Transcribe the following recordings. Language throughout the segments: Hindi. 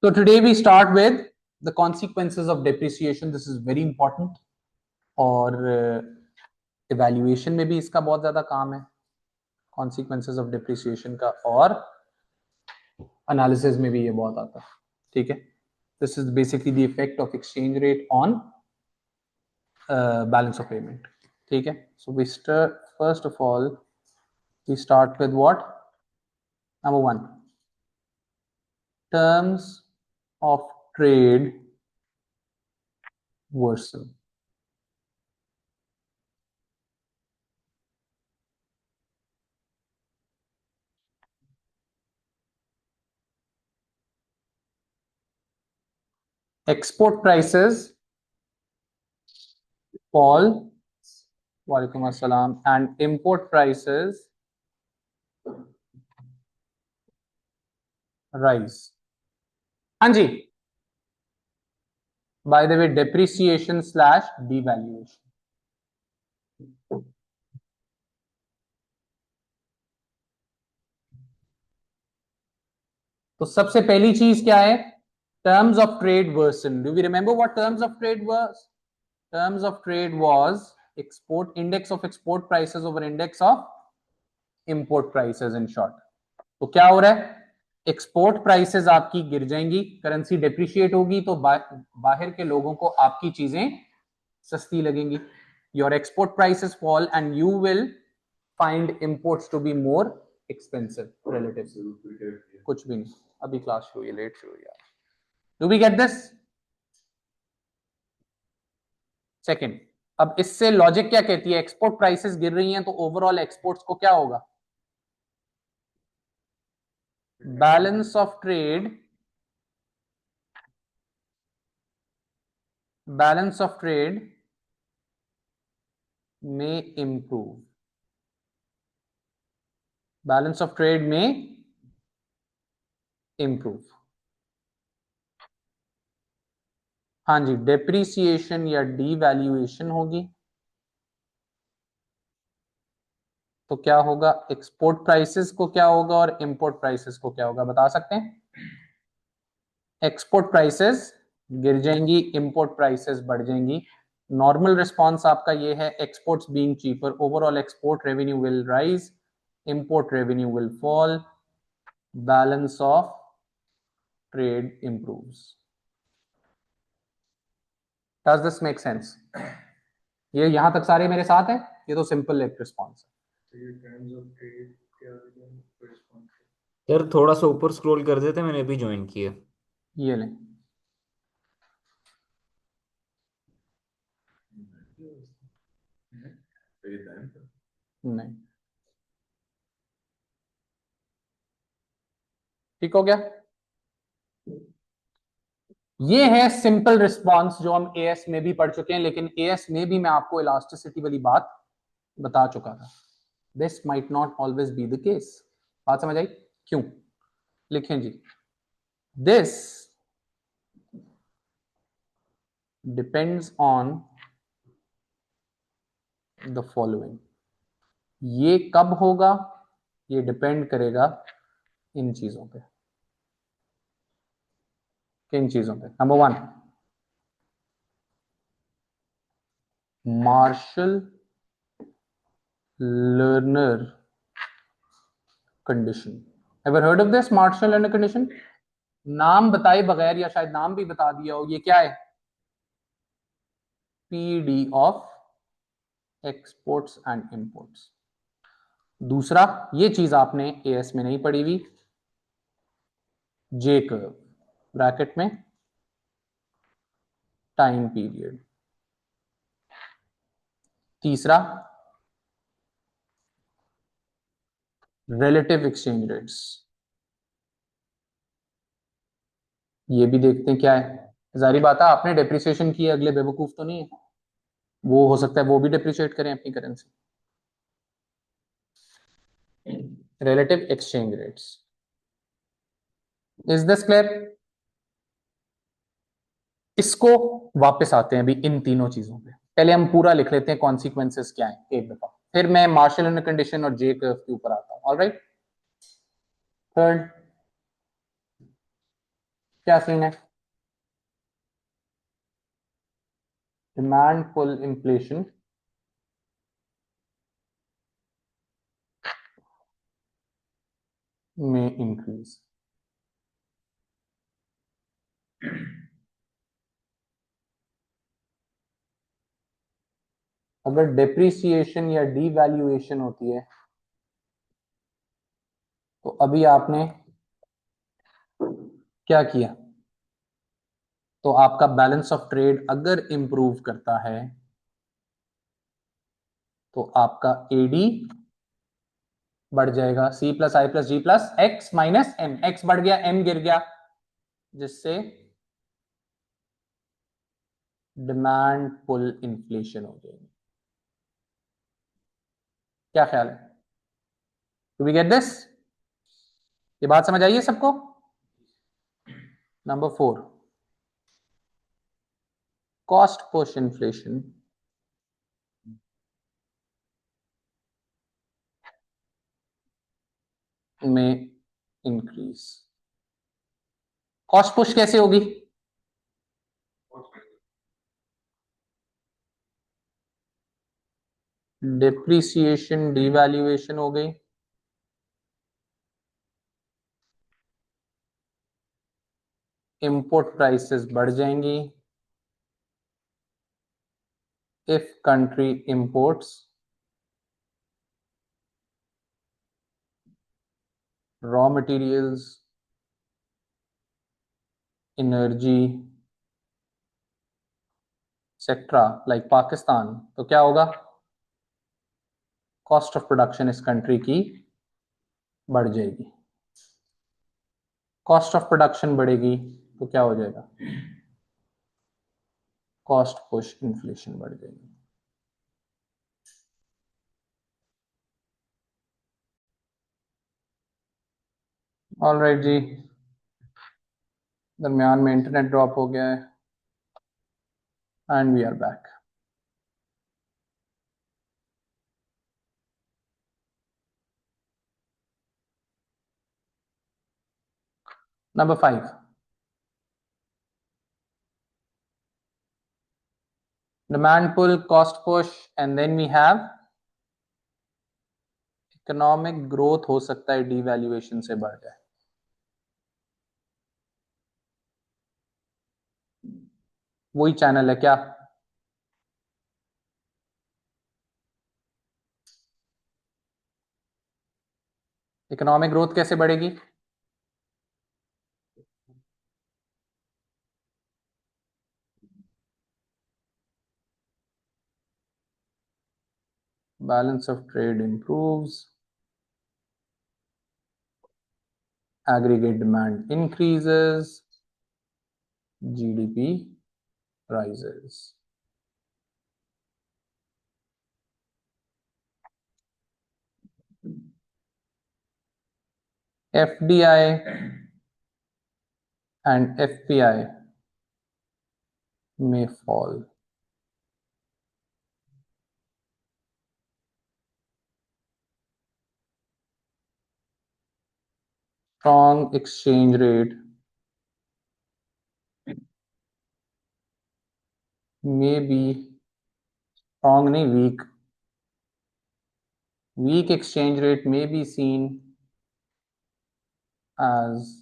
So today we start with the consequences of depreciation. This is very important. और evaluation में भी इसका बहुत ज्यादा काम है, consequences of depreciation का, और analysis में भी ये बहुत आता है. ठीक है. This is basically the effect of exchange rate on balance of payment. ठीक है. So we start, first of all we start with what? Number one, terms of trade worsen. Export prices fall, walaikum assalam, and import prices rise. हाँ जी. By the way, depreciation slash devaluation. तो सबसे पहली चीज क्या है? Terms of trade worsen. Do we remember what terms of trade was? Terms of trade was export index of export prices over index of import prices in short. तो क्या हो रहा है? एक्सपोर्ट प्राइसेस आपकी गिर जाएंगी, करेंसी डेप्रिशिएट होगी, तो बाहर के लोगों को आपकी चीजें सस्ती लगेंगी. Your export prices fall and you will find imports to be more expensive relative. कुछ भी नहीं, अभी क्लास शुरू हुई, लेट शुरू हुई. Do we get this? Second, अब इससे लॉजिक क्या कहती है? एक्सपोर्ट प्राइसेस गिर रही हैं तो ओवरऑल एक्सपोर्ट्स को क्या होगा? Balance of trade, balance of trade में इंप्रूव. बैलेंस ऑफ ट्रेड में इंप्रूव. हाँ जी, डेप्रिसिएशन या डीवैल्यूएशन होगी तो क्या होगा? एक्सपोर्ट प्राइसेस को क्या होगा और इंपोर्ट प्राइसेस को क्या होगा, बता सकते हैं? एक्सपोर्ट प्राइसेस गिर जाएंगी, इंपोर्ट प्राइसेस बढ़ जाएंगी. नॉर्मल रिस्पॉन्स आपका ये है, exports being cheaper, overall export revenue will rise, import revenue will fall, balance of trade improves. Does this make sense? ये यहां तक सारे मेरे साथ हैं? ये तो सिंपल एक रिस्पॉन्स है. यार थोड़ा सा ऊपर स्क्रॉल कर देते, मैंने अभी ज्वाइन किया. ये लें. नहीं, ठीक हो गया. ये है सिंपल रिस्पॉन्स जो हम एएस में भी पढ़ चुके हैं, लेकिन एएस में भी मैं आपको इलास्टिसिटी वाली बात बता चुका था. This might not always be the case. बात समझ आई? क्यों? लिखें जी. This depends on the following. ये कब होगा? ये डिपेंड करेगा इन चीजों पे. किन चीजों पे? Number one, Marshall Lerner condition. Ever heard of this Marshall Lerner condition? नाम बताए बगैर, या शायद नाम भी बता दिया हो, ये क्या है? PD of exports and imports. दूसरा, ये चीज आपने एएस में नहीं पढ़ी हुई, जे कर्व ब्रैकेट में टाइम पीरियड. तीसरा, रिलेटिव एक्सचेंज रेट्स. ये भी देखते हैं क्या है. जारी बात है, आपने डेप्रिसिएशन की है, अगले बेवकूफ तो नहीं है. वो हो सकता है वो भी डेप्रिशिएट करें अपनी currency. Relative exchange rates. Is this clear? इसको वापस आते हैं अभी इन तीनों चीजों पे. पहले हम पूरा लिख लेते हैं कॉन्सिक्वेंसेस क्या है एक दफा, फिर मैं मार्शल लर्नर कंडीशन और जे कर्व के ऊपर आता हूं. ऑलराइट. थर्ड, क्या सीन है? डिमांड पुल इन्फ्लेशन में इंक्रीज। अगर डेप्रिसिएशन या डीवैल्यूएशन होती है तो अभी आपने क्या किया? तो आपका बैलेंस ऑफ ट्रेड अगर इंप्रूव करता है तो आपका एडी बढ़ जाएगा, C plus I plus G plus X minus M. X बढ़ गया, एम गिर गया, जिससे डिमांड पुल इन्फ्लेशन हो जाएगी। क्या ख्याल है? Do we get this? ये बात समझ आई है सबको? नंबर 4, कॉस्ट पुश इन्फ्लेशन में इंक्रीज। कॉस्ट पुश कैसे होगी? डिप्रिसिएशन डिवैल्यूएशन हो गई, इंपोर्ट प्राइसेस बढ़ जाएंगी if country imports raw materials, energy sector like Pakistan, तो क्या होगा? कॉस्ट ऑफ प्रोडक्शन इस कंट्री की बढ़ जाएगी। कॉस्ट ऑफ प्रोडक्शन बढ़ेगी तो क्या हो जाएगा? कॉस्ट पुश इन्फ्लेशन बढ़ जाएगी। ऑलराइट जी, दरमियान में इंटरनेट ड्रॉप हो गया है and we are back. Number 5, demand pull, cost push, and then we have economic growth. हो सकता है डिवैल्यूएशन से बढ़ जाए। वही चैनल है क्या? इकोनॉमिक ग्रोथ कैसे बढ़ेगी? Balance of trade improves, aggregate demand increases, GDP rises. FDI and FPI may fall. Strong exchange rate may be strong, नहीं weak. Weak exchange rate may be seen as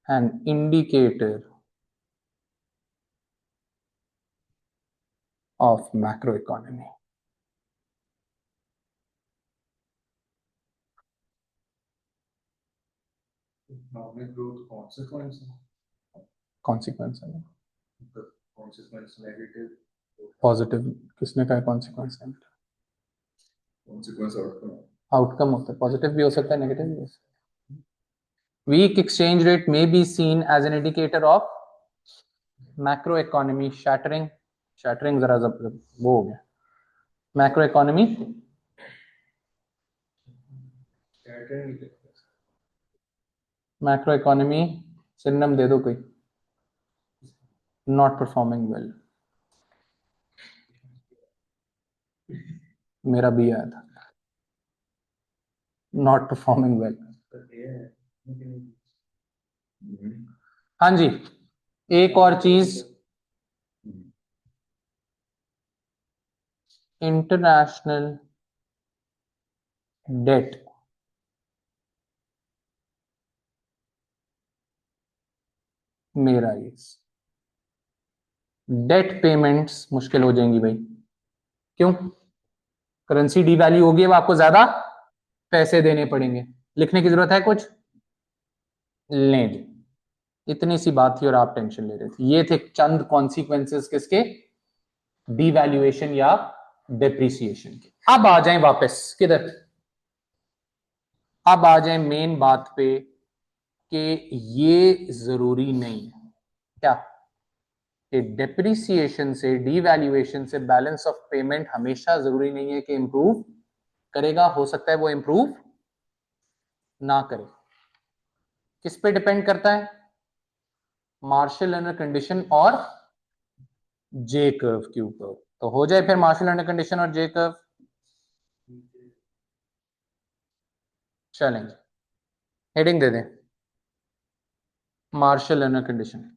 an indicator of macroeconomy. Economic growth consequence Consequence है ना? the consequence negative Positive किसने कहा consequence है? consequence outcome Outcome होता है, positive भी हो सकता है, negative भी हो सकता है। Weak exchange rate may be seen as an indicator of macroeconomy shattering. Shattering जरा वो हो गया। Macroeconomy pattern macroeconomy सिनोनिम दे दो कोई। Not performing well. मेरा भी आया था, not performing well. हाँ जी, एक और चीज, इंटरनेशनल डेट मेरा डेट पेमेंट्स मुश्किल हो जाएंगी भाई। क्यों? करेंसी डीवैल्यू होगी, अब आपको ज्यादा पैसे देने पड़ेंगे। लिखने की जरूरत है कुछ? लें जी, इतनी सी बात थी और आप टेंशन ले रहे थे। ये थे चंद कॉन्सिक्वेंसेस किसके? डीवैल्यूएशन या डेप्रिसिएशन के। अब आ जाएं वापस किधर? अब आ जाएं मेन बात पे कि ये जरूरी नहीं है क्या कि डेप्रिसिएशन से, डीवैल्यूएशन से बैलेंस ऑफ पेमेंट हमेशा जरूरी नहीं है कि इंप्रूव करेगा। हो सकता है वो इंप्रूव ना करे। किस पे डिपेंड करता है? मार्शल लर्नर कंडीशन और जे कर्व के ऊपर। तो हो जाए फिर मार्शल लर्नर कंडीशन और जे कर्व। चलेंगे, हेडिंग दे दें, मार्शल लर्नर कंडीशन।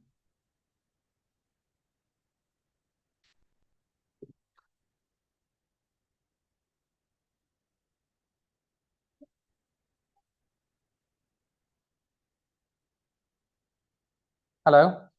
हेलो।